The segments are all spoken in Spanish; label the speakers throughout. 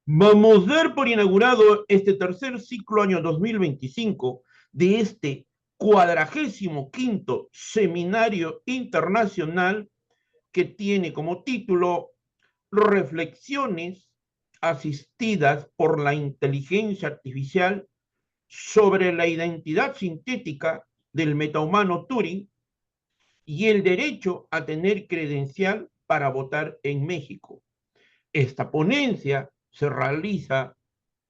Speaker 1: Vamos a dar por inaugurado este tercer ciclo año 2025 de este 45º Seminario Internacional que tiene como título Reflexiones asistidas por la inteligencia artificial sobre la identidad sintética del metahumano Turing y el derecho a tener credencial para votar en México. Esta ponencia se realiza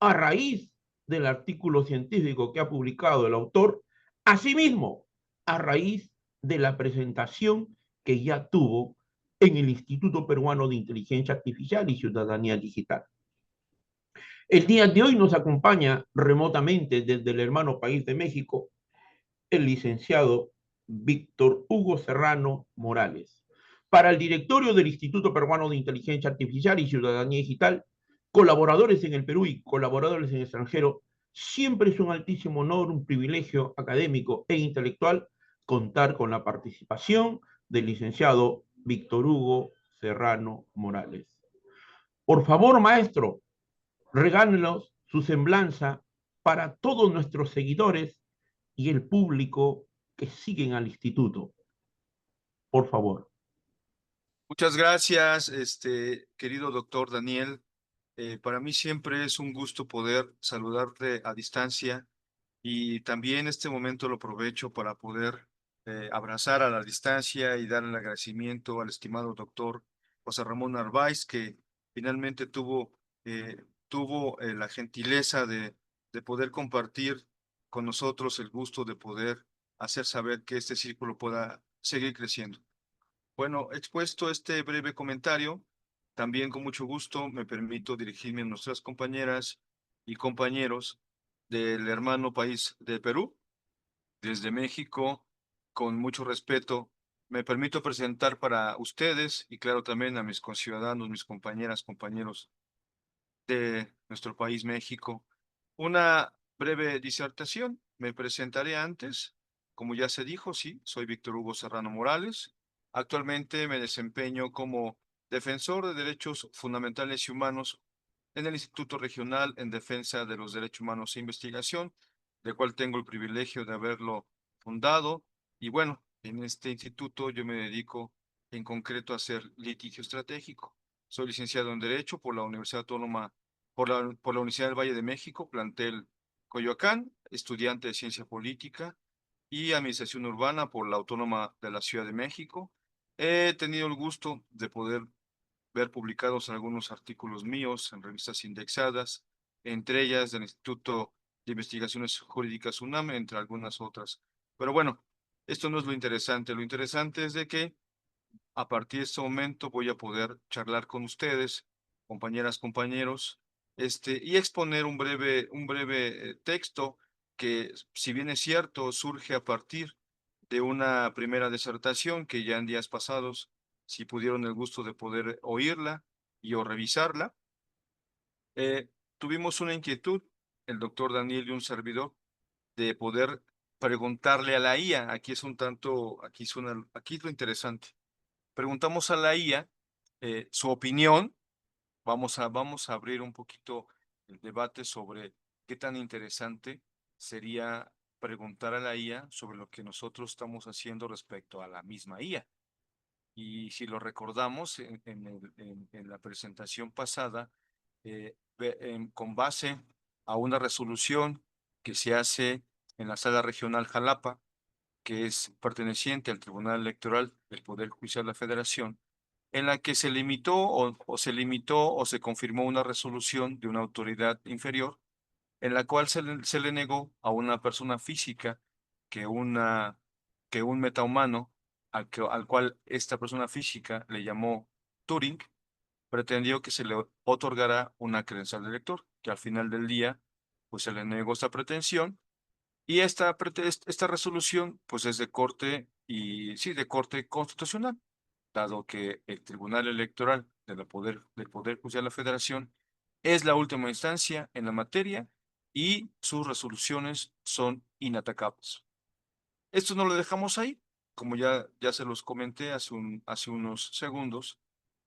Speaker 1: a raíz del artículo científico que ha publicado el autor, asimismo a raíz de la presentación que ya tuvo en el Instituto Peruano de Inteligencia Artificial y Ciudadanía Digital. El día de hoy nos acompaña remotamente desde el hermano país de México el licenciado Víctor Hugo Serrano Morales. Para el directorio del Instituto Peruano de Inteligencia Artificial y Ciudadanía Digital, colaboradores en el Perú y colaboradores en el extranjero, siempre es un altísimo honor, un privilegio académico e intelectual contar con la participación del licenciado Víctor Hugo Serrano Morales. Por favor, maestro, regálenos su semblanza para todos nuestros seguidores y el público que siguen al instituto. Por favor.
Speaker 2: Muchas gracias, querido doctor Daniel. Para mí siempre es un gusto poder saludarte a distancia y también este momento lo aprovecho para poder abrazar a la distancia y dar el agradecimiento al estimado doctor José Ramón Narváez, que finalmente tuvo la gentileza de poder compartir con nosotros el gusto de poder hacer saber que este círculo pueda seguir creciendo. Bueno, expuesto este breve comentario, también con mucho gusto me permito dirigirme a nuestras compañeras y compañeros del hermano país de Perú, desde México, con mucho respeto. Me permito presentar para ustedes y claro también a mis conciudadanos, mis compañeras, compañeros de nuestro país México, una breve disertación. Me presentaré antes, como ya se dijo, sí, soy Víctor Hugo Serrano Morales. Actualmente me desempeño como defensor de derechos fundamentales y humanos en el Instituto Regional en Defensa de los Derechos Humanos e Investigación, del cual tengo el privilegio de haberlo fundado. Y bueno, en este instituto yo me dedico en concreto a hacer litigio estratégico. Soy licenciado en Derecho por la Universidad Autónoma, por la Universidad del Valle de México, plantel Coyoacán, estudiante de Ciencia Política y Administración Urbana por la Autónoma de la Ciudad de México. He tenido el gusto de poder ver publicados algunos artículos míos en revistas indexadas, entre ellas del Instituto de Investigaciones Jurídicas UNAM, entre algunas otras. Pero bueno, esto no es lo interesante es de que a partir de este momento voy a poder charlar con ustedes, compañeras, compañeros, y exponer un breve texto que, si bien es cierto, surge a partir de una primera disertación que ya en días pasados, si pudieron el gusto de poder oírla y o revisarla, tuvimos una inquietud, el doctor Daniel y un servidor, de poder preguntarle a la IA. Aquí es un tanto, aquí es lo interesante. Preguntamos a la IA su opinión. Vamos a abrir un poquito el debate sobre qué tan interesante sería preguntar a la IA sobre lo que nosotros estamos haciendo respecto a la misma IA. Y si lo recordamos en la presentación pasada, con base a una resolución que se hace en la Sala Regional Jalapa, que es perteneciente al Tribunal Electoral del Poder Judicial de la Federación, en la que se limitó o se confirmó una resolución de una autoridad inferior, en la cual se le negó a una persona física que, que un metahumano, al cual esta persona física le llamó Turing, pretendió que se le otorgara una credencial de elector, que al final del día pues se le negó esta pretensión y esta resolución, pues es de corte y sí, de corte constitucional, dado que el Tribunal Electoral del Poder Judicial de la Federación es la última instancia en la materia y sus resoluciones son inatacables. Esto no lo dejamos ahí, como ya se los comenté hace unos segundos,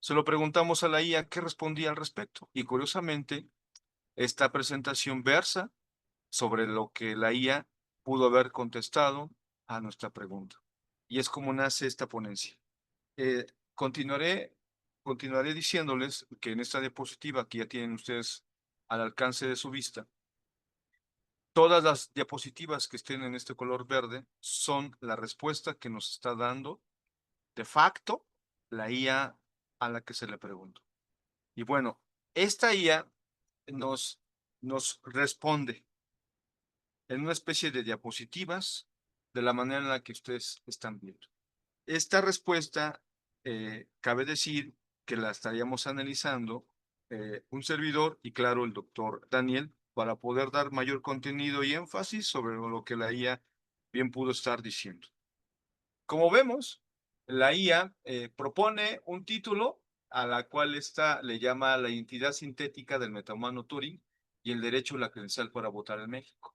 Speaker 2: Se lo preguntamos a la IA qué respondía al respecto. Y curiosamente, esta presentación versa sobre lo que la IA pudo haber contestado a nuestra pregunta. Y es como nace esta ponencia. Eh, continuaré, continuaré diciéndoles que en esta diapositiva que ya tienen ustedes al alcance de su vista, todas las diapositivas que estén en este color verde son la respuesta que nos está dando de facto la IA a la que se le preguntó. Y bueno, esta IA nos, nos responde en una especie de diapositivas de la manera en la que ustedes están viendo. Esta respuesta, cabe decir que la estaríamos analizando un servidor y claro el doctor Daniel para poder dar mayor contenido y énfasis sobre lo que la IA bien pudo estar diciendo. Como vemos, la IA propone un título a la cual esta le llama la identidad sintética del metahumano Turing y el derecho a la credencial para votar en México.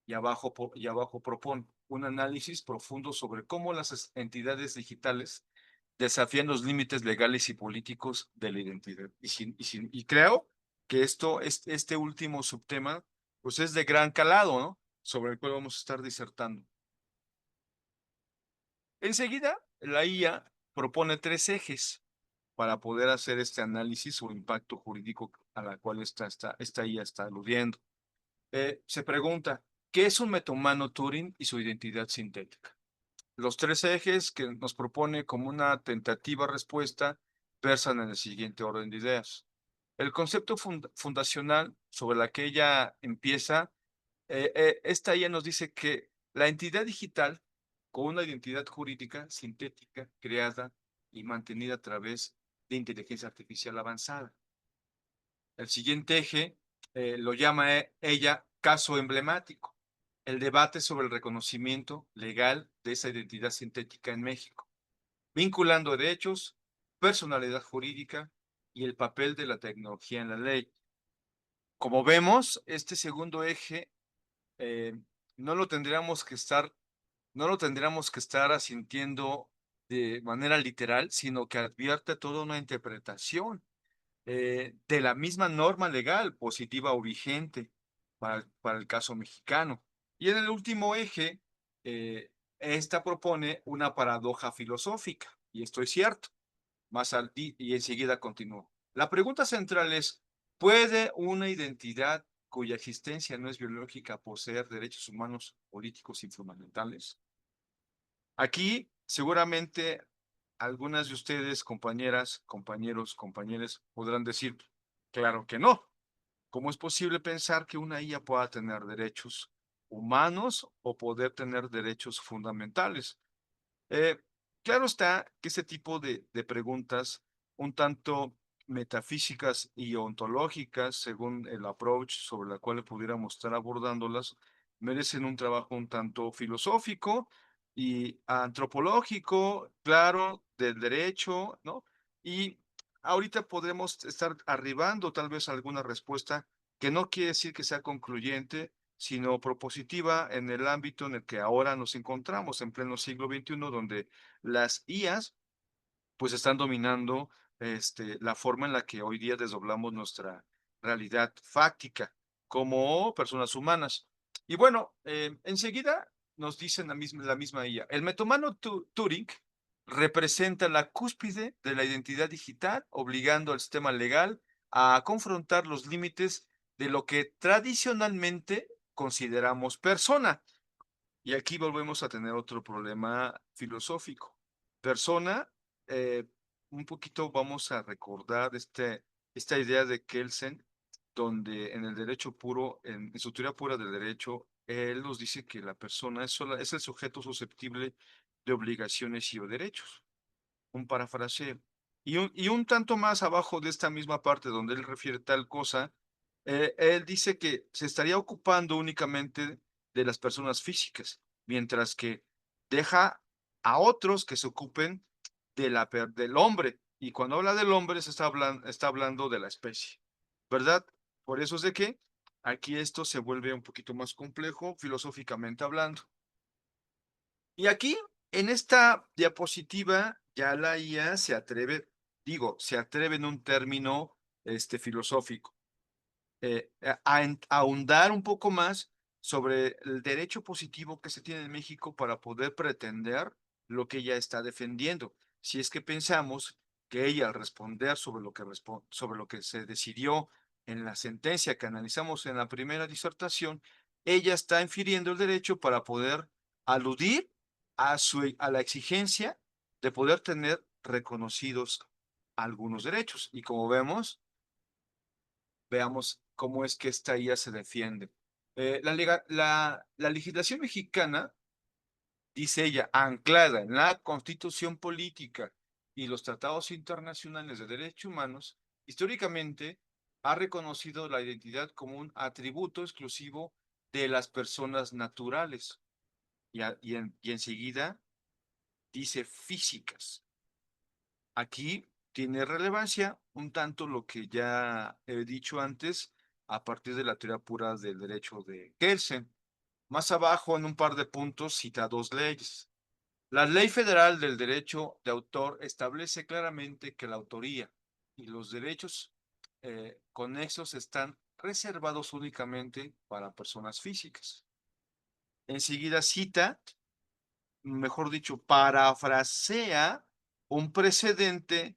Speaker 2: Y abajo propone un análisis profundo sobre cómo las entidades digitales desafían los límites legales y políticos de la identidad. Y creo que este último subtema pues es de gran calado, ¿no? Sobre el cual vamos a estar disertando. Enseguida, la IA propone 3 ejes para poder hacer este análisis o impacto jurídico a la cual esta IA está aludiendo. Se pregunta, ¿qué es un metahumano Turing y su identidad sintética? Los 3 ejes que nos propone como una tentativa respuesta versan en el siguiente orden de ideas. El concepto fundacional sobre la que ella empieza, esta IA nos dice que la entidad digital con una identidad jurídica sintética creada y mantenida a través de inteligencia artificial avanzada. El siguiente eje lo llama ella caso emblemático, el debate sobre el reconocimiento legal de esa identidad sintética en México, vinculando derechos, personalidad jurídica y el papel de la tecnología en la ley. Como vemos, este segundo eje eh, no lo tendríamos que estar, no lo tendríamos que estar asintiendo de manera literal, sino que advierte toda una interpretación de la misma norma legal positiva o vigente para el caso mexicano. Y en el último eje, esta propone una paradoja filosófica, y esto es cierto, y enseguida continúo. La pregunta central es, ¿puede una identidad cuya existencia no es biológica poseer derechos humanos, políticos y fundamentales? Aquí seguramente algunas de ustedes, compañeras, compañeros, compañeras, podrán decir, claro que no. ¿Cómo es posible pensar que una IA pueda tener derechos humanos o poder tener derechos fundamentales? Eh, claro está que este tipo de preguntas, un tanto metafísicas y ontológicas, según el approach sobre la cual pudiéramos estar abordándolas, merecen un trabajo un tanto filosófico y antropológico, claro, del derecho, ¿no? Y ahorita podremos estar arribando tal vez a alguna respuesta que no quiere decir que sea concluyente, sino propositiva en el ámbito en el que ahora nos encontramos, en pleno siglo XXI, donde las IAs pues están dominando la forma en la que hoy día desdoblamos nuestra realidad fáctica como personas humanas. Y bueno, enseguida nos dicen la misma IA. El metomano Turing representa la cúspide de la identidad digital, obligando al sistema legal a confrontar los límites de lo que tradicionalmente consideramos persona. Y aquí volvemos a tener otro problema filosófico. Persona, eh, un poquito vamos a recordar esta idea de Kelsen, donde en el derecho puro, en su teoría pura del derecho, él nos dice que la persona es el sujeto susceptible de obligaciones y o derechos. Un parafraseo. Y un tanto más abajo de esta misma parte donde él refiere tal cosa, él dice que se estaría ocupando únicamente de las personas físicas, mientras que deja a otros que se ocupen del hombre. Y cuando habla del hombre, está hablando de la especie, ¿verdad? Por eso es de que aquí esto se vuelve un poquito más complejo filosóficamente hablando. Y aquí, en esta diapositiva, ya la IA se atreve digo, se atreve en un término filosófico, a ahondar un poco más sobre el derecho positivo que se tiene en México para poder pretender lo que ella está defendiendo. Si es que pensamos que ella, al responder sobre lo que se decidió en la sentencia que analizamos en la primera disertación, ella está infiriendo el derecho para poder aludir a la exigencia de poder tener reconocidos algunos derechos. Y como vemos, veamos cómo es que esta IA se defiende. La legislación mexicana, dice ella, anclada en la Constitución política y los tratados internacionales de derechos humanos, históricamente ha reconocido la identidad como un atributo exclusivo de las personas naturales y enseguida dice físicas. Aquí tiene relevancia un tanto lo que ya he dicho antes a partir de la teoría pura del derecho de Kelsen. Más abajo, en un par de puntos, cita dos leyes. La Ley Federal del Derecho de Autor establece claramente que la autoría y los derechos conexos están reservados únicamente para personas físicas. Enseguida cita, mejor dicho, parafrasea un precedente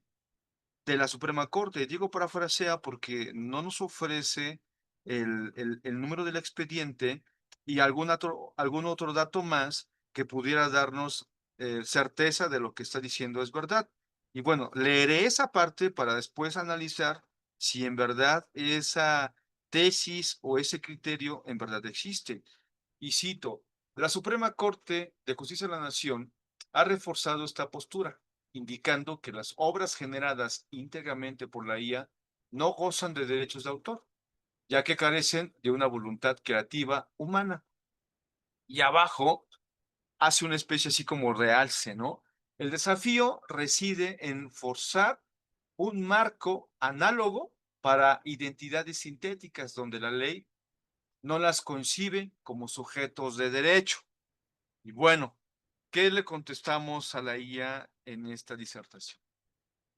Speaker 2: de la Suprema Corte. Digo parafrasea porque no nos ofrece el número del expediente y algún otro dato más que pudiera darnos certeza de lo que está diciendo es verdad. Y bueno, leeré esa parte para después analizar si en verdad esa tesis o ese criterio en verdad existe. Y cito, la Suprema Corte de Justicia de la Nación ha reforzado esta postura, indicando que las obras generadas íntegramente por la IA no gozan de derechos de autor, ya que carecen de una voluntad creativa humana. Y abajo hace una especie así como realce, ¿no? El desafío reside en forzar un marco análogo para identidades sintéticas donde la ley no las concibe como sujetos de derecho. Y bueno, ¿qué le contestamos a la IA en esta disertación?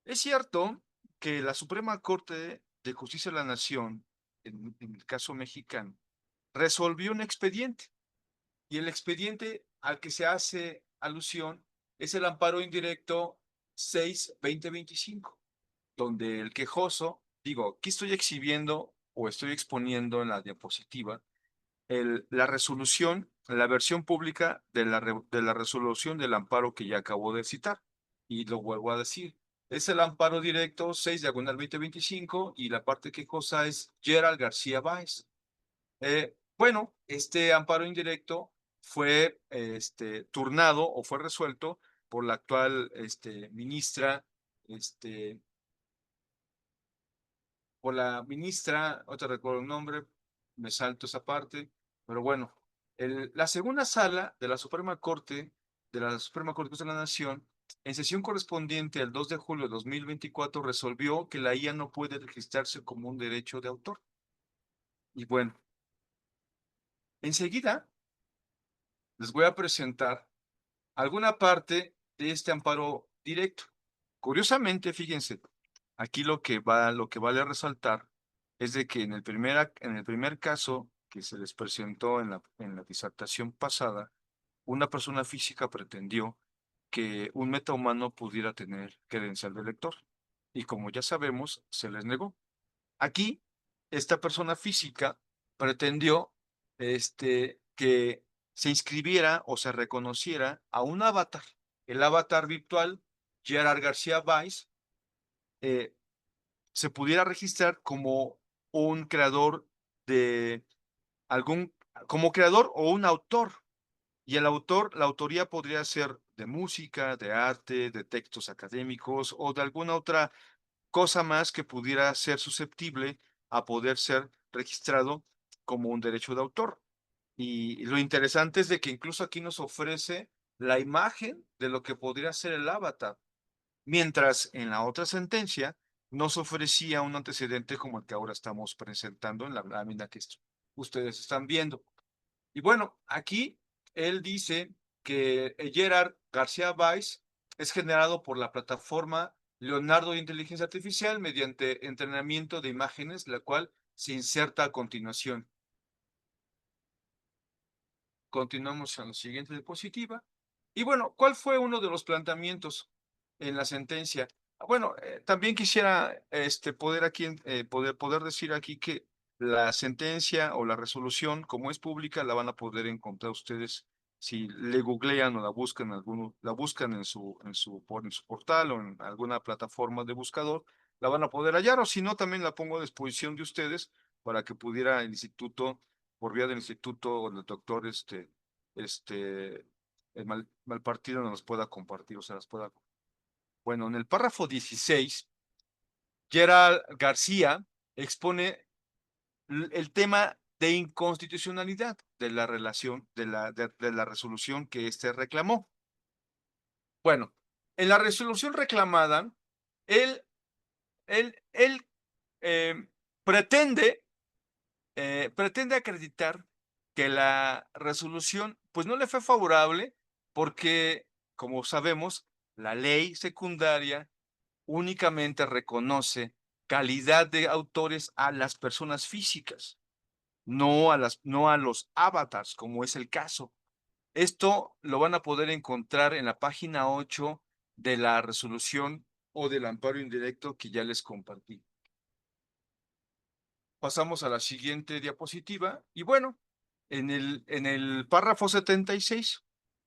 Speaker 2: Es cierto que la Suprema Corte de Justicia de la Nación, en el caso mexicano, resolvió un expediente y el expediente al que se hace alusión es el amparo indirecto 6-2025, donde el quejoso, digo, aquí estoy exhibiendo o estoy exponiendo en la diapositiva la resolución, la versión pública de la resolución del amparo que ya acabo de citar. Y lo vuelvo a decir. Es el amparo directo 6/2025 y la parte quejosa es Gerald García Báez. Bueno, este amparo indirecto fue turnado o fue resuelto por la actual ministra, este, por la ministra, otra recuerdo el nombre, me salto esa parte, pero bueno, la segunda sala de la Suprema Corte de la Nación, en sesión correspondiente al 2 de julio de 2024, resolvió que la IA no puede registrarse como un derecho de autor. Y bueno, enseguida les voy a presentar alguna parte de este amparo directo. Curiosamente, fíjense, aquí lo que vale resaltar es de que en el primer caso que se les presentó en la disertación pasada, una persona física pretendió que un metahumano pudiera tener credencial de lector. Y como ya sabemos, se les negó. Aquí, esta persona física pretendió que se inscribiera o se reconociera a un avatar. El avatar virtual, Gerard García Báez, eh, se pudiera registrar como un creador de algún, como creador o un autor. Y el autor, la autoría podría ser de música, de arte, de textos académicos o de alguna otra cosa más que pudiera ser susceptible a poder ser registrado como un derecho de autor. Y lo interesante es de que incluso aquí nos ofrece la imagen de lo que podría ser el avatar, mientras en la otra sentencia nos ofrecía un antecedente como el que ahora estamos presentando en la lámina que ustedes están viendo. Y bueno, aquí él dice que Gerard García Báez es generado por la plataforma Leonardo de inteligencia artificial mediante entrenamiento de imágenes, la cual se inserta a continuación. Continuamos en la siguiente diapositiva. Y bueno, ¿cuál fue uno de los planteamientos en la sentencia? Bueno, también quisiera poder aquí poder decir aquí que la sentencia o la resolución, como es pública, la van a poder encontrar ustedes si le googlean o la buscan en su portal o en alguna plataforma de buscador, la van a poder hallar, o si no, también la pongo a disposición de ustedes para que pudiera el instituto, por vía del instituto o del doctor el Malpartido nos pueda compartir, o sea, las pueda. Bueno, en el párrafo 16, Gerald García expone el tema de inconstitucionalidad de la relación, de la resolución que éste reclamó. Bueno, en la resolución reclamada, él, él pretende pretende acreditar que la resolución pues no le fue favorable porque, como sabemos, la ley secundaria únicamente reconoce calidad de autores a las personas físicas, no a los avatars, como es el caso. Esto lo van a poder encontrar en la página 8 de la resolución o del amparo indirecto que ya les compartí. Pasamos a la siguiente diapositiva y bueno, en el párrafo 76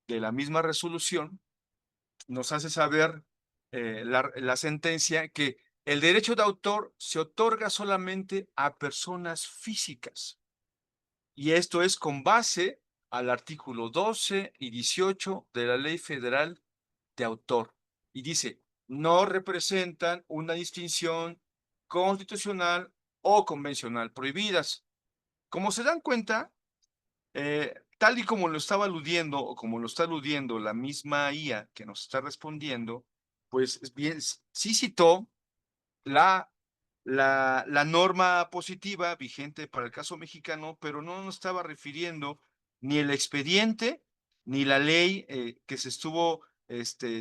Speaker 2: de la misma resolución nos hace saber la sentencia que el derecho de autor se otorga solamente a personas físicas y esto es con base al artículo 12 y 18 de la Ley Federal de Autor y dice, no representan una distinción constitucional o convencional prohibidas. Como se dan cuenta, tal y como lo estaba aludiendo o como lo está aludiendo la misma IA que nos está respondiendo, pues bien, sí citó la, la norma positiva vigente para el caso mexicano, pero no nos estaba refiriendo ni el expediente ni la ley que se estuvo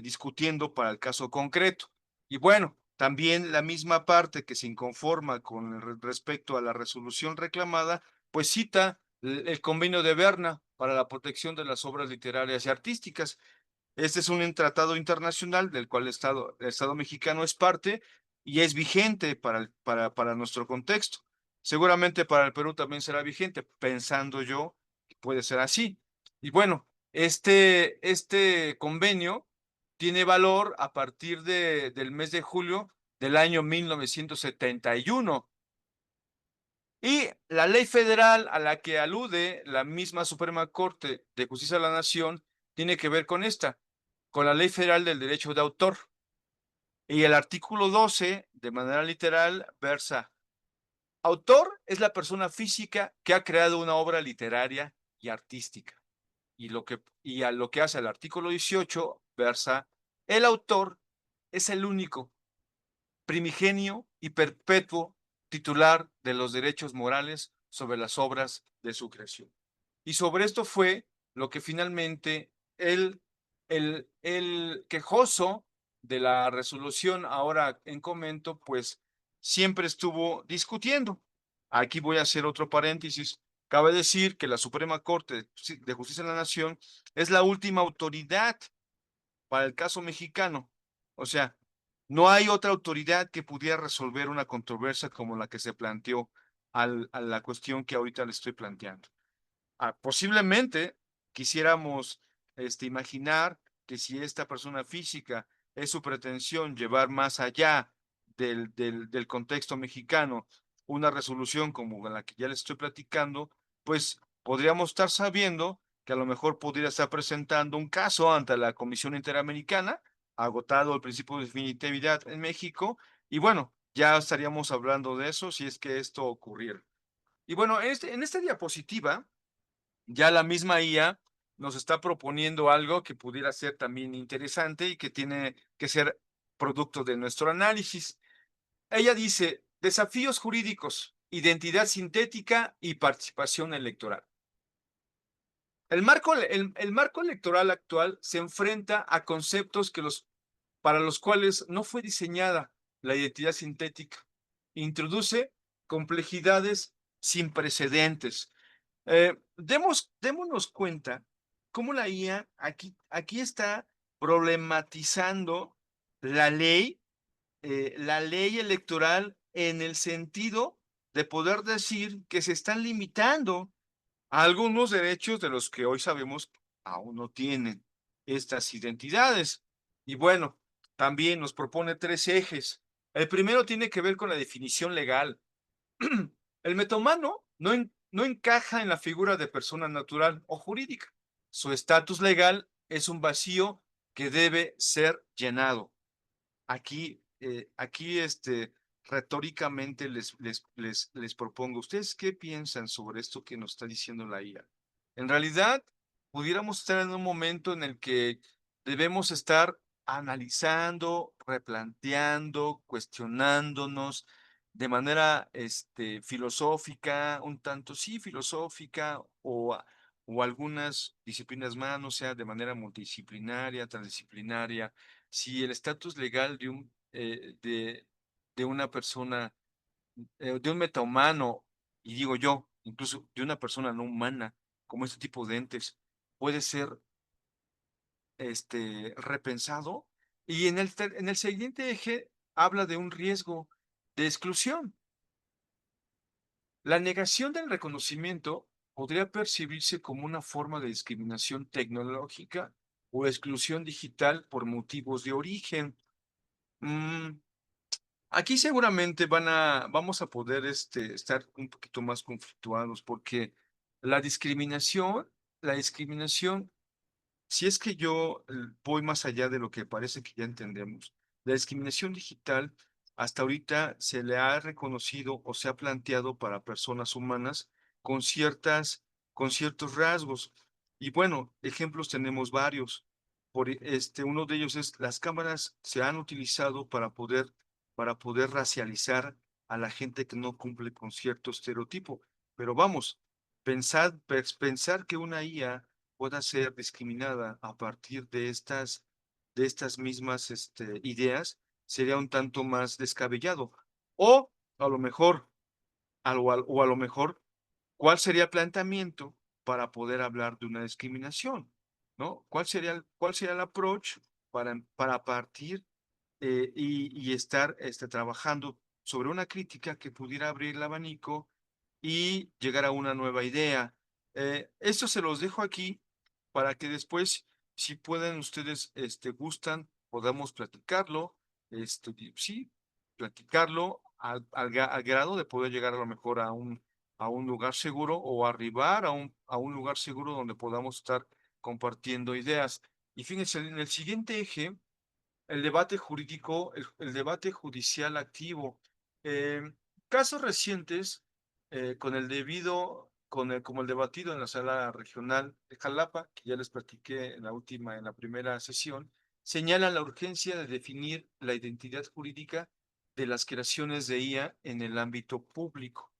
Speaker 2: discutiendo para el caso concreto. Y bueno, también la misma parte que se inconforma con respecto a la resolución reclamada, pues cita el convenio de Berna para la protección de las obras literarias y artísticas. Este es un tratado internacional del cual el Estado mexicano es parte y es vigente para nuestro contexto. Seguramente para el Perú también será vigente, pensando yo que puede ser así. Y bueno, este convenio tiene valor a partir del mes de julio del año 1971. Y la ley federal a la que alude la misma Suprema Corte de Justicia de la Nación tiene que ver con esta, con la Ley Federal del Derecho de Autor. Y el artículo 12, de manera literal, versa: autor es la persona física que ha creado una obra literaria y artística. Y a lo que hace el artículo 18, versa: el autor es el único, primigenio y perpetuo titular de los derechos morales sobre las obras de su creación. Y sobre esto fue lo que finalmente el quejoso de la resolución ahora en comento, pues siempre estuvo discutiendo. Aquí voy a hacer otro paréntesis. Cabe decir que la Suprema Corte de Justicia de la Nación es la última autoridad para el caso mexicano. O sea, no hay otra autoridad que pudiera resolver una controversia como la que se planteó a la cuestión que ahorita le estoy planteando. Posiblemente quisiéramos imaginar que si esta persona física es su pretensión llevar más allá del contexto mexicano una resolución como la que ya les estoy platicando, pues podríamos estar sabiendo que a lo mejor podría estar presentando un caso ante la Comisión Interamericana, agotado el principio de definitividad en México, y bueno, ya estaríamos hablando de eso si es que esto ocurriera. Y bueno, en esta diapositiva, ya la misma IA nos está proponiendo algo que pudiera ser también interesante y que tiene que ser producto de nuestro análisis. Ella dice, desafíos jurídicos, identidad sintética y participación electoral. El marco electoral actual se enfrenta a conceptos que los para los cuales no fue diseñada la identidad sintética. Introduce complejidades sin precedentes. Démonos cuenta cómo la IA aquí está problematizando la ley electoral en el sentido de poder decir que se están limitando a algunos derechos de los que hoy sabemos aún no tienen estas identidades. Y bueno, también nos propone 3 ejes. El primero tiene que ver con la definición legal. El metomano no encaja en la figura de persona natural o jurídica. Su estatus legal es un vacío que debe ser llenado. Aquí, retóricamente les propongo, ¿ustedes qué piensan sobre esto que nos está diciendo la IA? En realidad, pudiéramos estar en un momento en el que debemos estar analizando, replanteando, cuestionándonos de manera, filosófica, un tanto sí filosófica, o algunas disciplinas más, o sea, de manera multidisciplinaria, transdisciplinaria, si el estatus legal de una persona, de un metahumano, y digo yo, incluso de una persona no humana, como este tipo de entes, puede ser repensado. Y en el siguiente eje habla de un riesgo de exclusión. La negación del reconocimiento podría percibirse como una forma de discriminación tecnológica o exclusión digital por motivos de origen. Mm, Aquí seguramente vamos a poder estar un poquito más conflictuados porque la discriminación, la discriminación, si es que yo voy más allá de lo que parece que ya entendemos, la discriminación digital hasta ahorita se le ha reconocido o se ha planteado para personas humanas con con ciertos rasgos. Y bueno, ejemplos tenemos varios. Uno de ellos es las cámaras se han utilizado para poder racializar a la gente que no cumple con cierto estereotipo. Pero vamos, pensar que una IA pueda ser discriminada a partir de estas mismas ideas, sería un tanto más descabellado. O a lo mejor, o a lo mejor, ¿cuál sería el planteamiento para poder hablar de una discriminación? ¿No? Cuál sería el approach para partir y estar trabajando sobre una crítica que pudiera abrir el abanico y llegar a una nueva idea? Esto se los dejo aquí para que después, si pueden ustedes, gustan, podamos platicarlo, sí, platicarlo al grado de poder llegar a lo mejor a un lugar seguro o arribar a un lugar seguro donde podamos estar compartiendo ideas. Y fíjense, en el siguiente eje, el debate jurídico, el debate judicial activo. Eh, Casos recientes, como el debatido en la sala regional de Jalapa, que ya les platiqué en la primera sesión, señalan la urgencia de definir la identidad jurídica de las creaciones de IA en el ámbito público.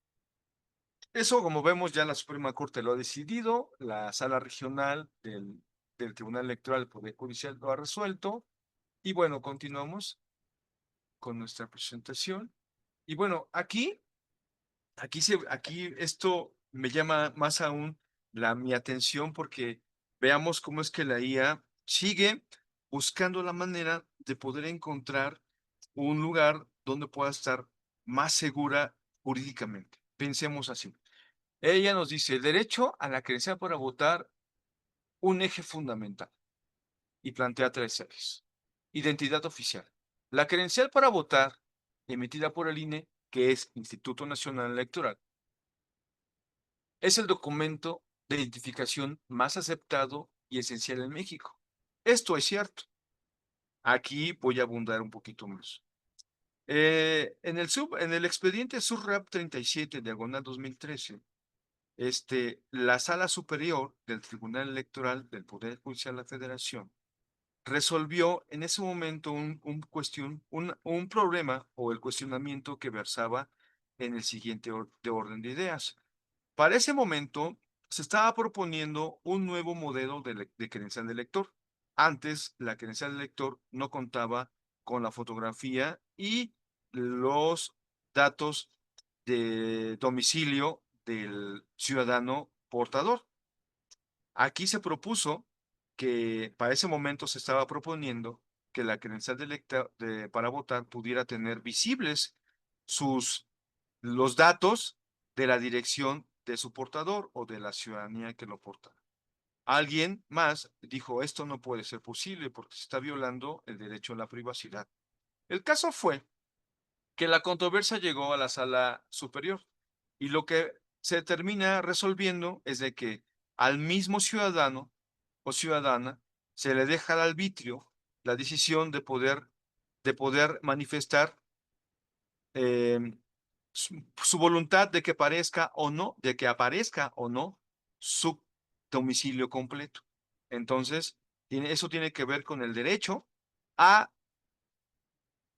Speaker 2: Eso, como vemos, ya la Suprema Corte lo ha decidido, la sala regional del Tribunal Electoral del Poder Judicial lo ha resuelto. Y bueno, continuamos con nuestra presentación. Y bueno, aquí esto me llama más aún mi atención porque veamos cómo es que la IA sigue buscando la manera de poder encontrar un lugar donde pueda estar más segura jurídicamente. Pensemos así. Ella nos dice, el derecho a la credencial para votar, un eje fundamental, y plantea 3 ejes. Identidad oficial. La credencial para votar, emitida por el INE, que es Instituto Nacional Electoral, es el documento de identificación más aceptado y esencial en México. Esto es cierto. Aquí voy a abundar un poquito más. En el expediente SURRAP 37, diagonal 2013, la Sala Superior del Tribunal Electoral del Poder Judicial de la Federación resolvió en ese momento un problema o el cuestionamiento que versaba en el siguiente orden de ideas. Para ese momento se estaba proponiendo un nuevo modelo de credencial de elector. Antes, la credencial del lector no contaba con la fotografía y los datos de domicilio del ciudadano portador. Aquí se propuso que para ese momento se estaba proponiendo que la credencial del lector para votar pudiera tener visibles sus, los datos de la dirección de su portador o de la ciudadanía que lo porta. Alguien más dijo, esto no puede ser posible porque se está violando el derecho a la privacidad. El caso fue que la controversia llegó a la sala superior y lo que se termina resolviendo es de que al mismo ciudadano o ciudadana se le deja al arbitrio la decisión de poder manifestar eh, su voluntad de que parezca o no, de que aparezca o no su domicilio completo. Entonces, eso tiene que ver con el derecho a,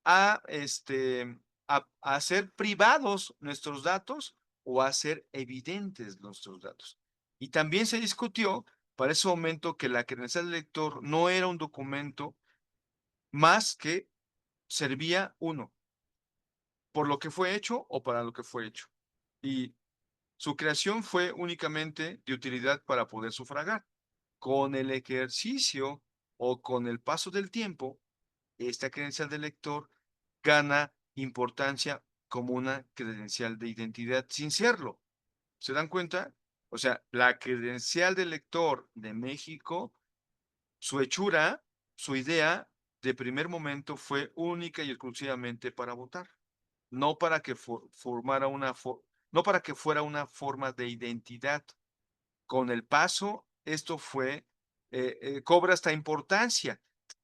Speaker 2: a, este, a hacer privados nuestros datos o a hacer evidentes nuestros datos. Y también se discutió para ese momento que la credencial del lector no era un documento más que servía uno, por lo que fue hecho o para lo que fue hecho. Y su creación fue únicamente de utilidad para poder sufragar. Con el ejercicio o con el paso del tiempo, esta credencial de lector gana importancia como una credencial de identidad sin serlo. ¿Se dan cuenta? O sea, la credencial de lector de México, su hechura, su idea de primer momento fue única y exclusivamente para votar, no para que formara no para que fuera una forma de identidad. Con el paso, esto cobra esta importancia.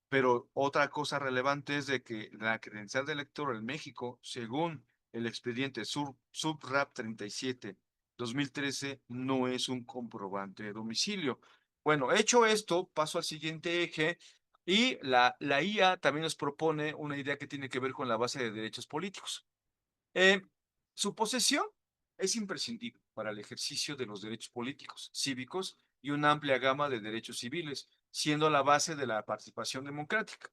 Speaker 2: Pero otra cosa relevante es de que la credencial de elector en México, según el expediente SUBRAP 37-2013, no es un comprobante de domicilio. Bueno, hecho esto, paso al siguiente eje y la IA también nos propone una idea que tiene que ver con la base de derechos políticos. Eh, Su posesión es imprescindible para el ejercicio de los derechos políticos, cívicos y una amplia gama de derechos civiles, siendo la base de la participación democrática.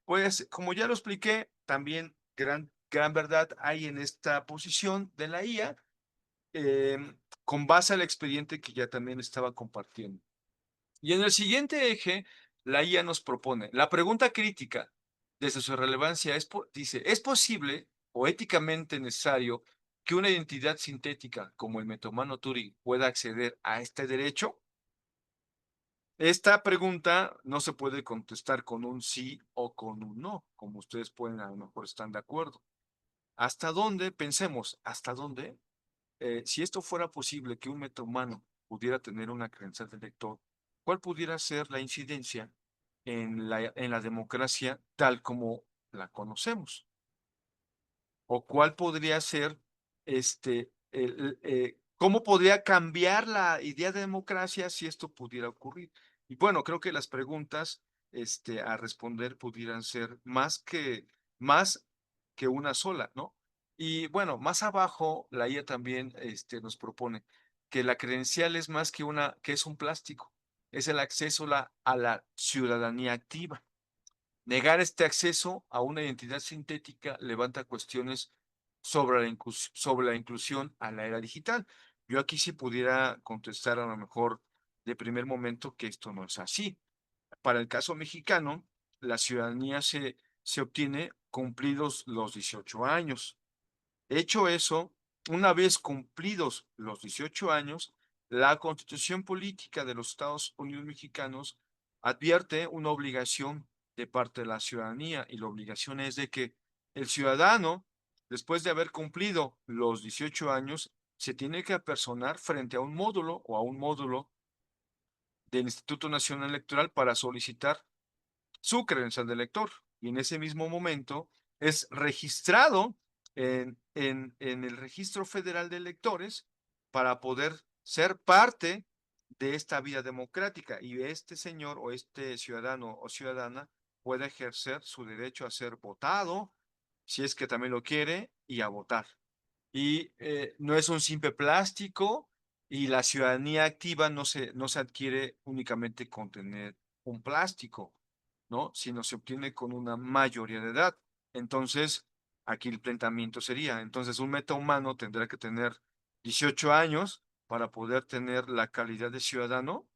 Speaker 2: Pues, como ya lo expliqué, también gran verdad hay en esta posición de la IA, eh, con base al expediente que ya también estaba compartiendo. Y en el siguiente eje, la IA nos propone la pregunta crítica, desde su relevancia, dice, ¿es posible o éticamente necesario que una identidad sintética como el metomano Turing pueda acceder a este derecho? Esta pregunta no se puede contestar con un sí o con un no, como ustedes pueden a lo mejor estar de acuerdo. ¿Hasta dónde? Pensemos, ¿hasta dónde? Si esto fuera posible que un metahumano pudiera tener una credencial de lector, ¿cuál pudiera ser la incidencia en la democracia tal como la conocemos? ¿O cuál podría ser, cómo podría cambiar la idea de democracia si esto pudiera ocurrir? Y bueno, creo que las preguntas, a responder pudieran ser más que una sola, ¿no? Y bueno, más abajo, la IA también, nos propone que la credencial es más que que es un plástico, es el acceso a la ciudadanía activa. Negar este acceso a una identidad sintética levanta cuestiones sobre la inclusión a la era digital. Yo aquí sí pudiera contestar a lo mejor de primer momento que esto no es así. Para el caso mexicano, la ciudadanía se obtiene cumplidos los 18 años. Hecho eso, una vez cumplidos los 18 años, la Constitución Política de los Estados Unidos Mexicanos advierte una obligación de parte de la ciudadanía y la obligación es de que el ciudadano, después de haber cumplido los 18 años, se tiene que apersonar frente a un módulo o a un módulo del Instituto Nacional Electoral para solicitar su credencial de elector. Y en ese mismo momento es registrado en el Registro Federal de Electores para poder ser parte de esta vida democrática. Y este señor o este ciudadano o ciudadana puede ejercer su derecho a ser votado, si es que también lo quiere, y a votar. Y no es un simple plástico y la ciudadanía activa no se adquiere únicamente con tener un plástico. ¿no? Sino se obtiene con una mayoría de edad. Entonces, aquí el planteamiento sería, entonces un metahumano tendrá que tener 18 años para poder tener la calidad de ciudadano.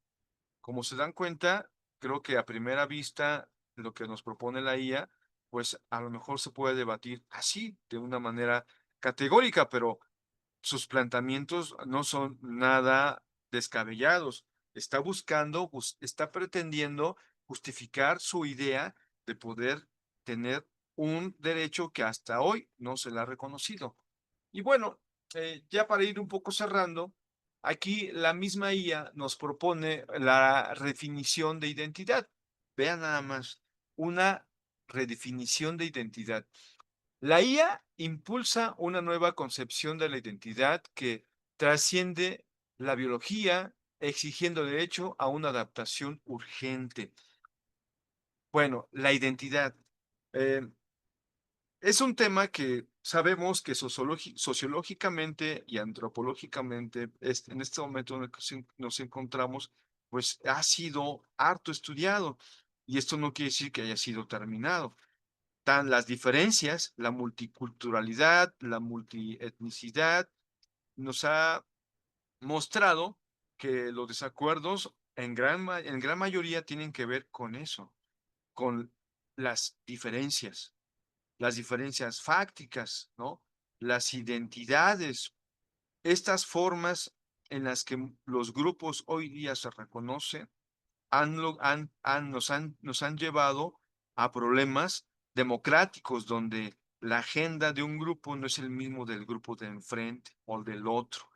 Speaker 2: Como se dan cuenta, creo que a primera vista lo que nos propone la IA, pues a lo mejor se puede debatir así, de una manera categórica, pero sus planteamientos no son nada descabellados. Está buscando, está pretendiendo justificar su idea de poder tener un derecho que hasta hoy no se le ha reconocido. Y bueno, ya para ir un poco cerrando, aquí la misma IA nos propone la redefinición de identidad. Vean nada más, una redefinición de identidad. La IA impulsa una nueva concepción de la identidad que trasciende la biología, exigiendo de hecho a una adaptación urgente. Bueno, la identidad. eh, es un tema que sabemos que sociológicamente y antropológicamente, en este momento en el que nos encontramos, pues ha sido harto estudiado. Y esto no quiere decir que haya sido terminado. Tan las diferencias, la multiculturalidad, la multietnicidad, nos ha mostrado que los desacuerdos en gran mayoría tienen que ver con eso, con las diferencias fácticas, ¿no? Las identidades, estas formas en las que los grupos hoy día se reconocen nos han llevado a problemas democráticos donde la agenda de un grupo no es el mismo del grupo de enfrente o del otro.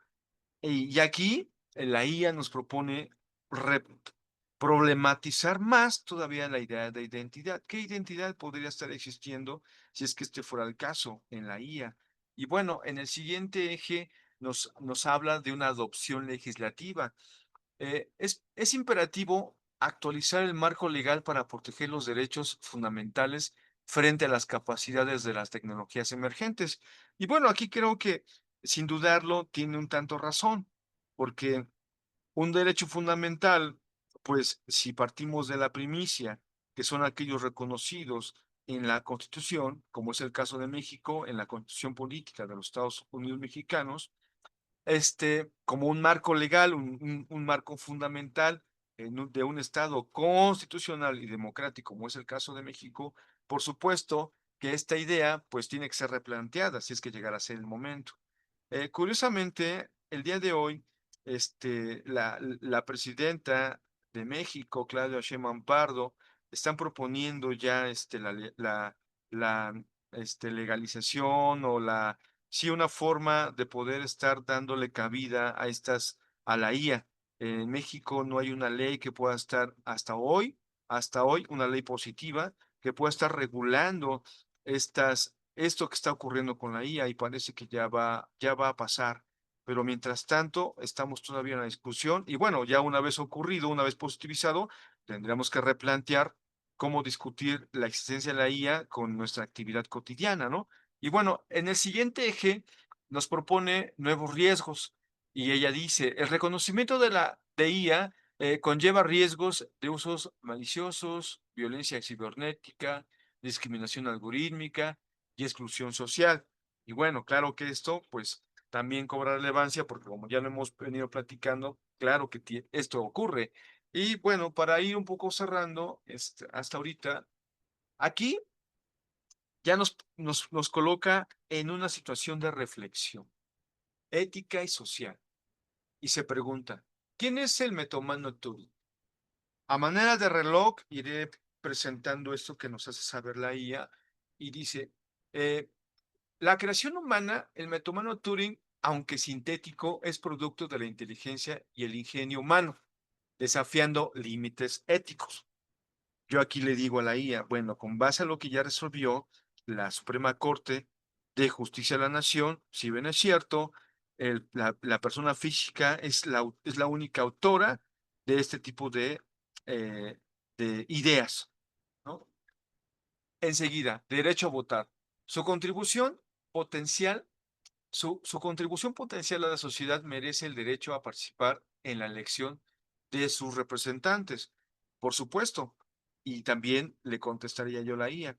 Speaker 2: Y aquí la IA nos propone re- problematizar más todavía la idea de identidad. ¿Qué identidad podría estar existiendo si es que este fuera el caso en la IA? Y bueno, en el siguiente eje nos habla de una adopción legislativa. Es imperativo actualizar el marco legal para proteger los derechos fundamentales frente a las capacidades de las tecnologías emergentes. Y bueno, aquí creo que sin dudarlo tiene un tanto razón, porque un derecho fundamental, pues si partimos de la primicia, que son aquellos reconocidos en la Constitución, como es el caso de México, en la Constitución Política de los Estados Unidos Mexicanos, como un marco legal, un marco fundamental de un Estado constitucional y democrático, como es el caso de México, por supuesto que esta idea pues tiene que ser replanteada si es que llegara a ser el momento. Curiosamente, el día de hoy, la presidenta de México, Claudia Sheinbaum Pardo, están proponiendo ya la legalización o sí, una forma de poder estar dándole cabida a a la IA. En México no hay una ley que pueda estar hasta hoy, una ley positiva que pueda estar regulando esto que está ocurriendo con la IA y parece que ya va a pasar. Pero mientras tanto, estamos todavía en la discusión y bueno, ya una vez ocurrido, una vez positivizado, tendríamos que replantear cómo discutir la existencia de la IA con nuestra actividad cotidiana, ¿no? Y bueno, en el siguiente eje nos propone nuevos riesgos y ella dice, el reconocimiento de IA conlleva riesgos de usos maliciosos, violencia cibernética, discriminación algorítmica y exclusión social. Y bueno, claro que esto pues también cobra relevancia porque como ya lo hemos venido platicando, claro que esto ocurre. Y bueno, para ir un poco cerrando, hasta ahorita, aquí ya nos coloca en una situación de reflexión ética y social. Y se pregunta, ¿quién es el metomano Turing? A manera de reloj, iré presentando esto que nos hace saber la IA y dice, eh, la creación humana, el metomano Turing, aunque sintético, es producto de la inteligencia y el ingenio humano, desafiando límites éticos. Yo aquí le digo a la IA, bueno, con base a lo que ya resolvió la Suprema Corte de Justicia de la Nación, si bien es cierto, la persona física es la única autora de este tipo eh, de ideas, ¿no? Enseguida, derecho a votar. Su contribución potencial, su contribución potencial a la sociedad merece el derecho a participar en la elección de sus representantes. Por supuesto, y también le contestaría yo a la IA.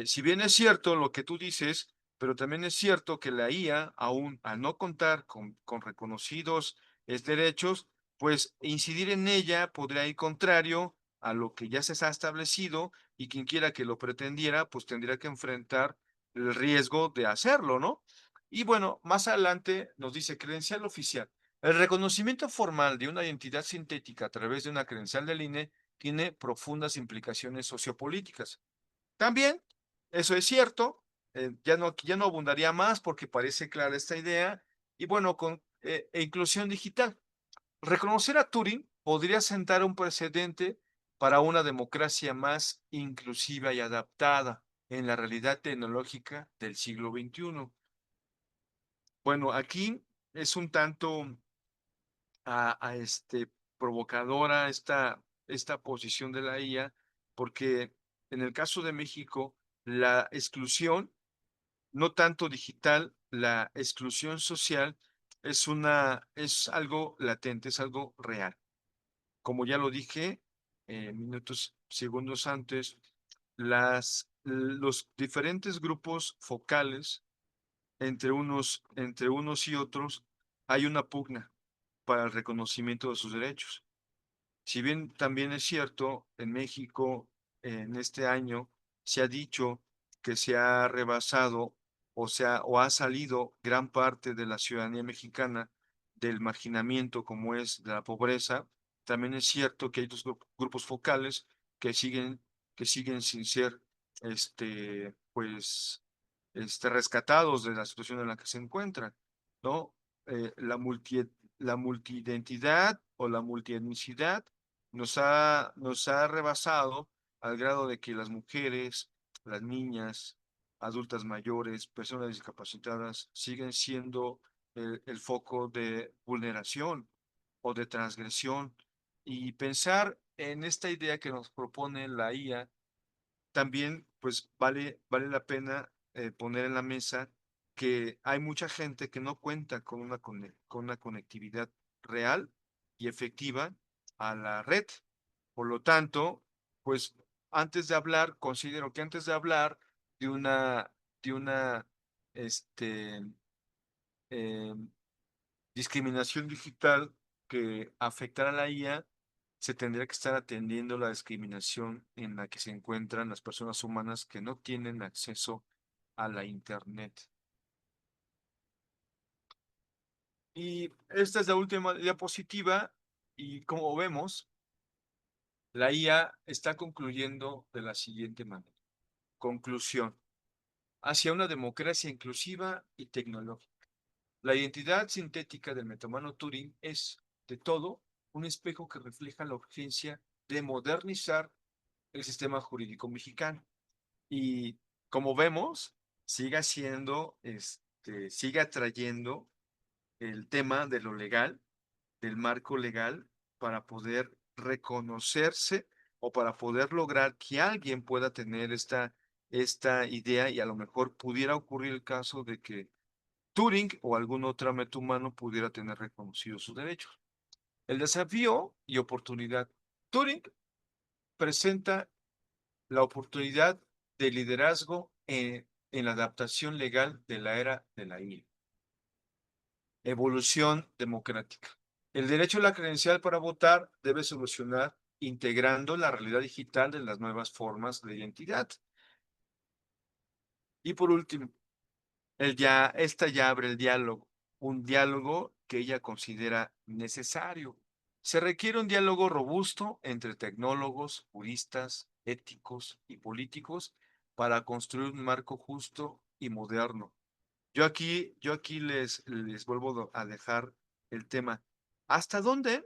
Speaker 2: Si bien es cierto lo que tú dices, pero también es cierto que la IA, aún al no contar con reconocidos derechos, pues incidir en ella podría ir contrario a lo que ya se ha establecido y quien quiera que lo pretendiera, pues tendría que enfrentar el riesgo de hacerlo, ¿no? Y bueno, más adelante nos dice credencial oficial. El reconocimiento formal de una identidad sintética a través de una credencial del INE tiene profundas implicaciones sociopolíticas. También, eso es cierto, ya no abundaría más porque parece clara esta idea. Y bueno, inclusión digital. Reconocer a Turing podría sentar un precedente para una democracia más inclusiva y adaptada en la realidad tecnológica del siglo XXI. Bueno, aquí es un tanto provocadora esta posición de la IA, porque en el caso de México, la exclusión, no tanto digital, la exclusión social es algo latente, es algo real. Como ya lo dije, segundos antes, los diferentes grupos focales entre unos y otros, hay una pugna para el reconocimiento de sus derechos. Si bien también es cierto, en México, en este año, se ha dicho que se ha rebasado o ha salido gran parte de la ciudadanía mexicana del marginamiento como es de la pobreza, también es cierto que hay dos grupos focales que siguen, que siguen sin ser pues, rescatados de la situación en la que se encuentran, ¿no? La multiidentidad o la multietnicidad nos ha rebasado al grado de que las mujeres, las niñas, adultas mayores, personas discapacitadas siguen siendo el foco de vulneración o de transgresión. Y pensar en esta idea que nos propone la IA también, pues vale la pena poner en la mesa que hay mucha gente que no cuenta con una conectividad real y efectiva a la red. Por lo tanto, pues considero que antes de hablar de una este, eh, discriminación digital que afectara a la IA, se tendría que estar atendiendo la discriminación en la que se encuentran las personas humanas que no tienen acceso a la Internet. Y esta es la última diapositiva y como vemos, la IA está concluyendo de la siguiente manera. Conclusión. Hacia una democracia inclusiva y tecnológica. La identidad sintética del metamano Turing es, de todo, un espejo que refleja la urgencia de modernizar el sistema jurídico mexicano. Y como vemos, sigue atrayendo el tema de lo legal, del marco legal, para poder reconocerse o para poder lograr que alguien pueda tener esta idea y a lo mejor pudiera ocurrir el caso de que Turing o algún otro metahumano pudiera tener reconocidos sus derechos. El desafío y oportunidad. Turing presenta la oportunidad de liderazgo en la adaptación legal de la era de la IA. Evolución democrática. El derecho a la credencial para votar debe solucionar integrando la realidad digital de las nuevas formas de identidad. Y por último, esta ya abre el diálogo, un diálogo que ella considera necesario. Se requiere un diálogo robusto entre tecnólogos, juristas, éticos y políticos para construir un marco justo y moderno. Yo aquí les vuelvo a dejar el tema. ¿Hasta dónde,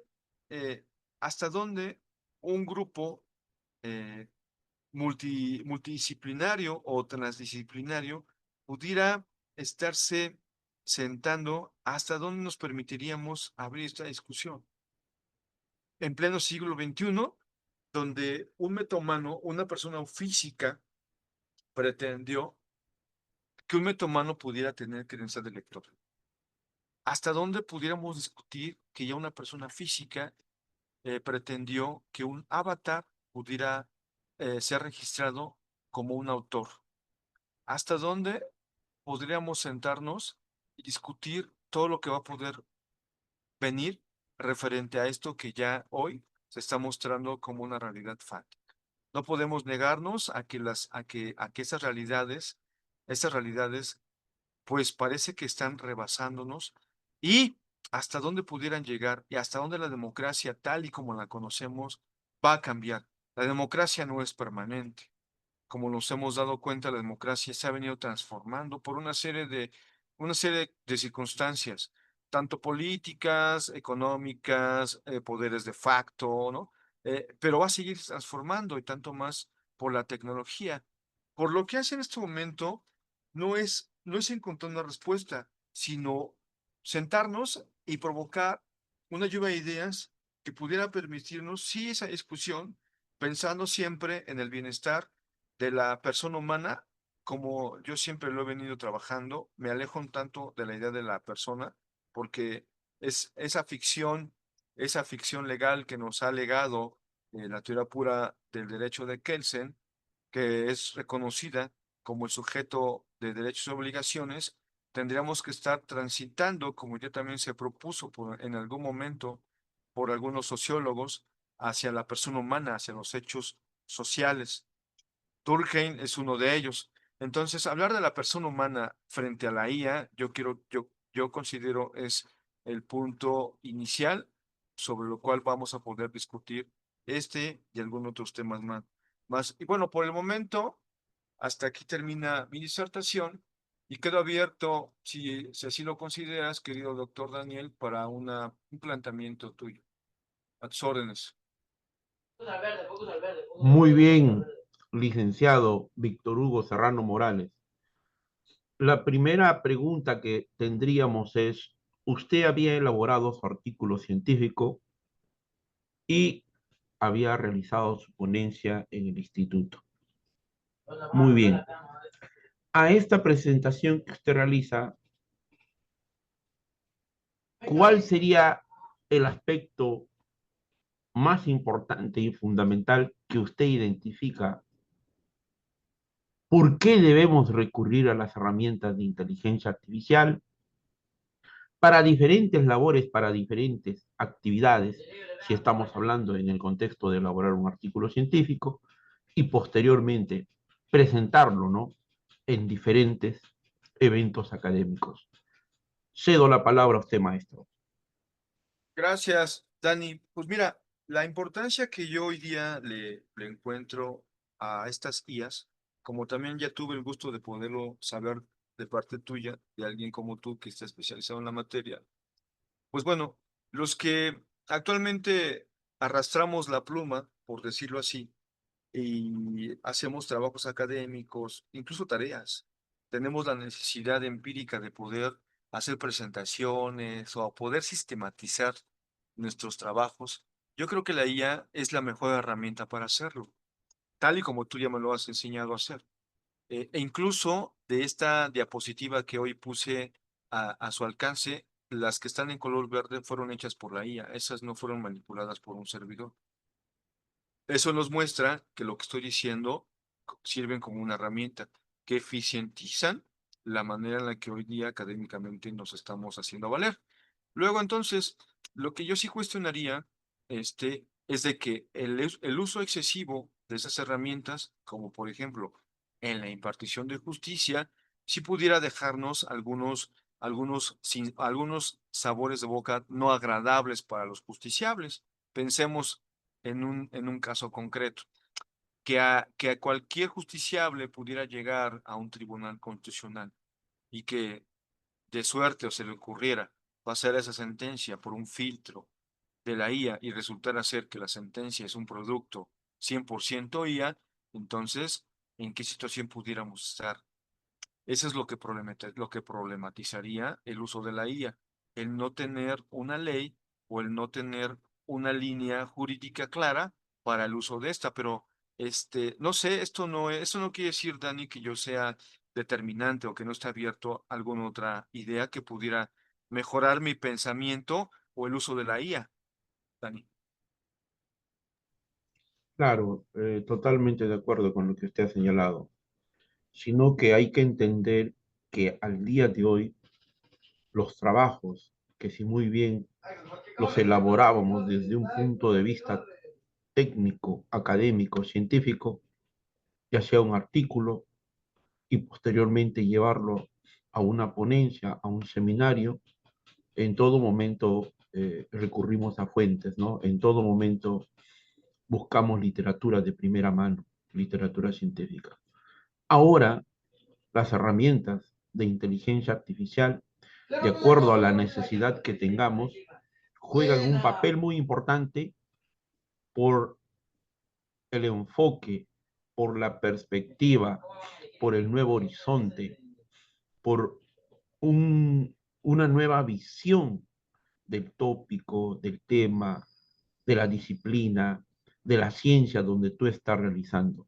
Speaker 2: eh, hasta dónde un grupo eh, multidisciplinario o transdisciplinario pudiera estarse sentando, hasta dónde nos permitiríamos abrir esta discusión? En pleno siglo XXI, donde un metomano, una persona física, pretendió que un metomano pudiera tener credencial de lector. ¿Hasta dónde pudiéramos discutir que ya una persona física pretendió que un avatar pudiera se ha registrado como un autor. ¿Hasta dónde podríamos sentarnos y discutir todo lo que va a poder venir referente a esto que ya hoy se está mostrando como una realidad fáctica? No podemos negarnos a que a que esas realidades, pues parece que están rebasándonos y hasta dónde pudieran llegar y hasta dónde la democracia tal y como la conocemos va a cambiar. La democracia no es permanente. Como nos hemos dado cuenta, la democracia se ha venido transformando por una serie de circunstancias, tanto políticas, económicas, poderes de facto, ¿no? Pero va a seguir transformando y tanto más por la tecnología. Por lo que hace en este momento no es encontrar una respuesta, sino sentarnos y provocar una lluvia de ideas que pudiera permitirnos, sí, esa discusión, pensando siempre en el bienestar de la persona humana, como yo siempre lo he venido trabajando, me alejo un tanto de la idea de la persona, porque es esa ficción legal que nos ha legado la teoría pura del derecho de Kelsen, que es reconocida como el sujeto de derechos y obligaciones, tendríamos que estar transitando, como ya también se propuso en algún momento por algunos sociólogos, hacia la persona humana, hacia los hechos sociales. Durkheim es uno de ellos. Entonces, hablar de la persona humana frente a la IA, yo considero es el punto inicial sobre lo cual vamos a poder discutir este y algunos otros temas más. Y bueno, por el momento, hasta aquí termina mi disertación y quedo abierto, si así lo consideras, querido doctor Daniel, para un planteamiento tuyo. A tus órdenes.
Speaker 1: Muy bien, licenciado Víctor Hugo Serrano Morales. La primera pregunta que tendríamos es, usted había elaborado su artículo científico y había realizado su ponencia en el instituto. Muy bien. A esta presentación que usted realiza, ¿cuál sería el aspecto más importante y fundamental que usted identifica? ¿Por qué debemos recurrir a las herramientas de inteligencia artificial para diferentes labores, para diferentes actividades, si estamos hablando en el contexto de elaborar un artículo científico, y posteriormente presentarlo, ¿no? En diferentes eventos académicos? Cedo la palabra a usted, maestro.
Speaker 2: Gracias, Dani. Pues mira, la importancia que yo hoy día le encuentro a estas IAs, como también ya tuve el gusto de poderlo saber de parte tuya, de alguien como tú que está especializado en la materia, pues bueno, los que actualmente arrastramos la pluma, por decirlo así, y hacemos trabajos académicos, incluso tareas. Tenemos la necesidad empírica de poder hacer presentaciones o poder sistematizar nuestros trabajos. Yo creo que la IA es la mejor herramienta para hacerlo, tal y como tú ya me lo has enseñado a hacer. E incluso de esta diapositiva que hoy puse a su alcance, las que están en color verde fueron hechas por la IA, esas no fueron manipuladas por un servidor. Eso nos muestra que lo que estoy diciendo sirven como una herramienta que eficientizan la manera en la que hoy día académicamente nos estamos haciendo valer. Luego, entonces, lo que yo sí cuestionaría, es de que el uso excesivo de esas herramientas, como por ejemplo en la impartición de justicia, sí pudiera dejarnos algunos sabores de boca no agradables para los justiciables. Pensemos en un caso concreto, que a cualquier justiciable pudiera llegar a un tribunal constitucional y que de suerte o se le ocurriera pasar esa sentencia por un filtro de la IA y resultara ser que la sentencia es un producto 100% IA, entonces, ¿en qué situación pudiéramos estar? Eso es lo que problematizaría el uso de la IA, el no tener una ley o el no tener una línea jurídica clara para el uso de esta, pero no sé, esto no quiere decir, Dani, que yo sea determinante o que no esté abierto a alguna otra idea que pudiera mejorar mi pensamiento o el uso de la IA, Dani.
Speaker 1: Claro, totalmente de acuerdo con lo que usted ha señalado, sino que hay que entender que al día de hoy los trabajos, que si muy bien los elaborábamos desde un punto de vista técnico, académico, científico, ya sea un artículo y posteriormente llevarlo a una ponencia, a un seminario, en todo momento recurrimos a fuentes, ¿no? En todo momento buscamos literatura de primera mano, literatura científica. Ahora, las herramientas de inteligencia artificial, de acuerdo a la necesidad que tengamos, juegan un papel muy importante por el enfoque, por la perspectiva, por el nuevo horizonte, por una nueva visión del tópico, del tema, de la disciplina, de la ciencia donde tú estás realizando.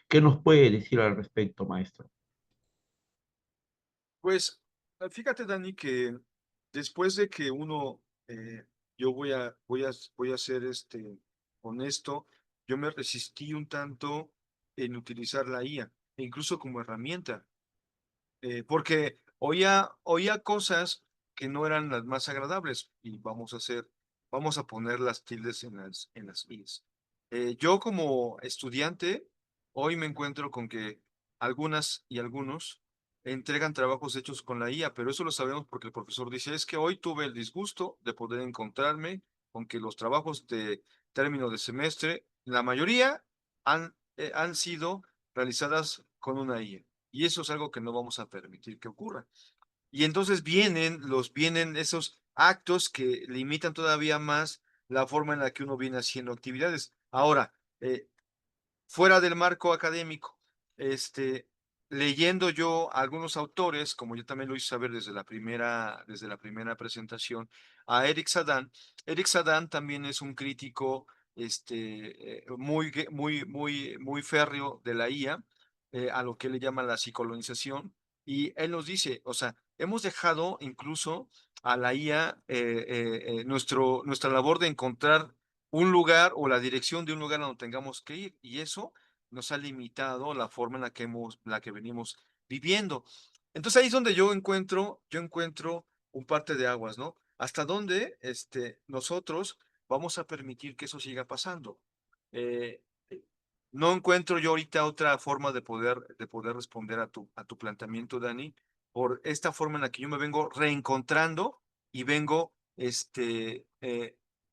Speaker 1: ¿Qué nos puede decir al respecto, maestro?
Speaker 2: Pues fíjate, Dani, que después de que yo voy a ser honesto, yo me resistí un tanto en utilizar la IA, e incluso como herramienta, porque oía cosas que no eran las más agradables y vamos a poner las tildes en las IAs. Yo como estudiante, hoy me encuentro con que algunas y algunos entregan trabajos hechos con la IA, pero eso lo sabemos porque el profesor dice, es que hoy tuve el disgusto de poder encontrarme con que los trabajos de término de semestre, la mayoría han sido realizadas con una IA. Y eso es algo que no vamos a permitir que ocurra. Y entonces vienen esos actos que limitan todavía más la forma en la que uno viene haciendo actividades. Ahora, fuera del marco académico, este, leyendo yo a algunos autores, como yo también lo hice saber desde la primera presentación, a Eric Sadan. Eric Sadan también es un crítico muy férreo de la IA, a lo que él le llama la psicolonización, y él nos dice, o sea, hemos dejado incluso a la IA nuestra labor de encontrar un lugar o la dirección de un lugar a donde tengamos que ir. Y eso nos ha limitado la forma en la que venimos viviendo. Entonces ahí es donde yo encuentro un parte de aguas, ¿no? ¿Hasta dónde nosotros vamos a permitir que eso siga pasando? Eh, no encuentro yo ahorita otra forma de poder responder a tu planteamiento, Dani, por esta forma en la que yo me vengo reencontrando y vengo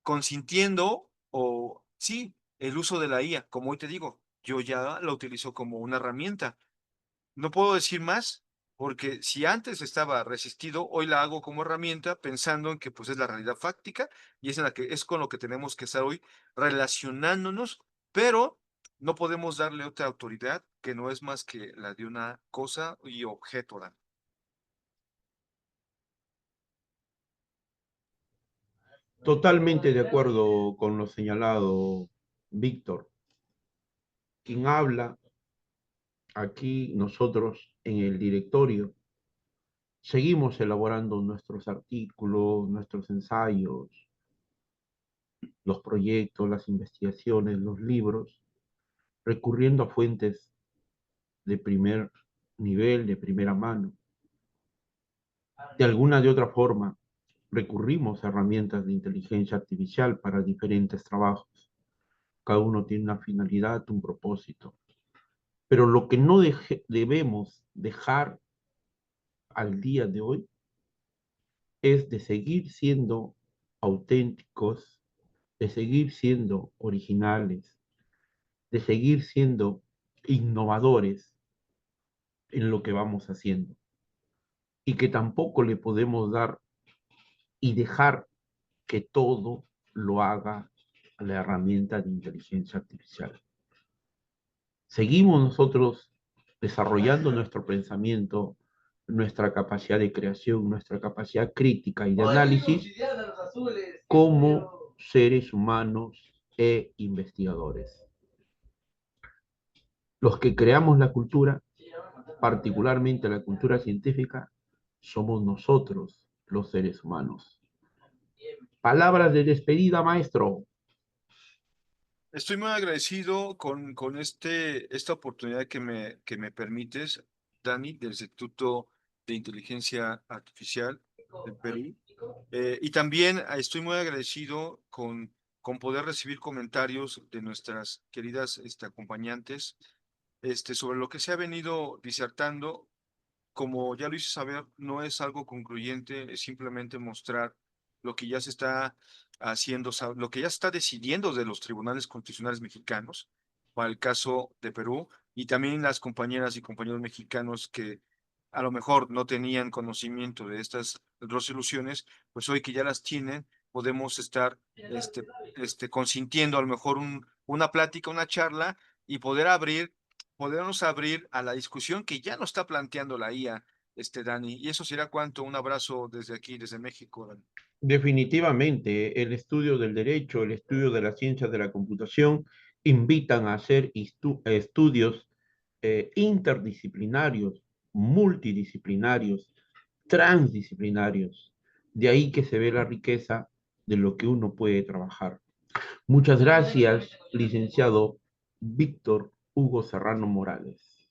Speaker 2: consintiendo o sí, el uso de la IA. Como hoy te digo, yo ya la utilizo como una herramienta. No puedo decir más, porque si antes estaba resistido, hoy la hago como herramienta pensando en que pues es la realidad fáctica y es en la que es con lo que tenemos que estar hoy relacionándonos, pero no podemos darle otra autoridad que no es más que la de una cosa y objeto. Dan.
Speaker 1: Totalmente de acuerdo con lo señalado, Víctor. Quien habla aquí, nosotros en el directorio, seguimos elaborando nuestros artículos, nuestros ensayos, los proyectos, las investigaciones, los libros, recurriendo a fuentes de primer nivel, de primera mano. De alguna de otra forma, recurrimos a herramientas de inteligencia artificial para diferentes trabajos. Cada uno tiene una finalidad, un propósito. Pero lo que no debemos dejar al día de hoy es de seguir siendo auténticos, de seguir siendo originales, de seguir siendo innovadores en lo que vamos haciendo. Y que tampoco le podemos dar y dejar que todo lo haga la herramienta de inteligencia artificial. Seguimos nosotros desarrollando nuestro pensamiento, nuestra capacidad de creación, nuestra capacidad crítica y de análisis como seres humanos e investigadores. Los que creamos la cultura, particularmente la cultura científica, somos nosotros los seres humanos. Palabras de despedida, maestro.
Speaker 2: Estoy muy agradecido con esta oportunidad que me permites, Dani, del Instituto de Inteligencia Artificial del Perú. Y también estoy muy agradecido con poder recibir comentarios de nuestras queridas acompañantes sobre lo que se ha venido disertando. Como ya lo hice saber, no es algo concluyente, es simplemente mostrar lo que ya se está haciendo, lo que ya se está decidiendo de los tribunales constitucionales mexicanos para el caso de Perú y también las compañeras y compañeros mexicanos que a lo mejor no tenían conocimiento de estas resoluciones, pues hoy que ya las tienen, podemos estar consintiendo a lo mejor una plática, una charla y podernos abrir a la discusión que ya nos está planteando la IA, Dani. Y eso será cuanto. Un abrazo desde aquí, desde México, Dani.
Speaker 1: Definitivamente, el estudio del derecho, el estudio de las ciencias de la computación invitan a hacer estudios interdisciplinarios, multidisciplinarios, transdisciplinarios. De ahí que se ve la riqueza de lo que uno puede trabajar. Muchas gracias, licenciado Víctor Hugo Serrano Morales.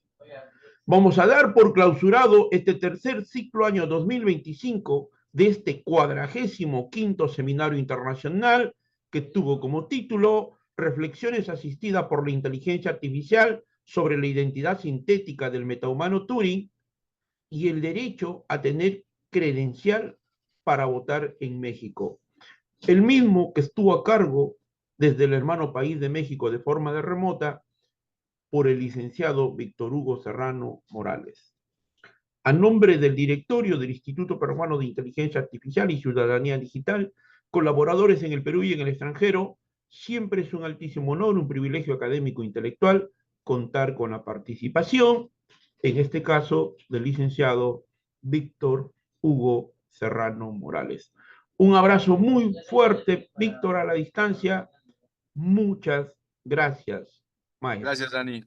Speaker 1: Vamos a dar por clausurado este tercer ciclo año 2025 de este 45º Seminario Internacional que tuvo como título Reflexiones asistidas por la inteligencia artificial sobre la identidad sintética del metahumano Turing y el derecho a tener credencial para votar en México. El mismo que estuvo a cargo desde el hermano país de México de forma de remota por el licenciado Víctor Hugo Serrano Morales. A nombre del directorio del Instituto Peruano de Inteligencia Artificial y Ciudadanía Digital, colaboradores en el Perú y en el extranjero, siempre es un altísimo honor, un privilegio académico e intelectual contar con la participación, en este caso, del licenciado Víctor Hugo Serrano Morales. Un abrazo muy fuerte, Víctor, a la distancia. Muchas gracias, maestro.
Speaker 2: Gracias, Dani.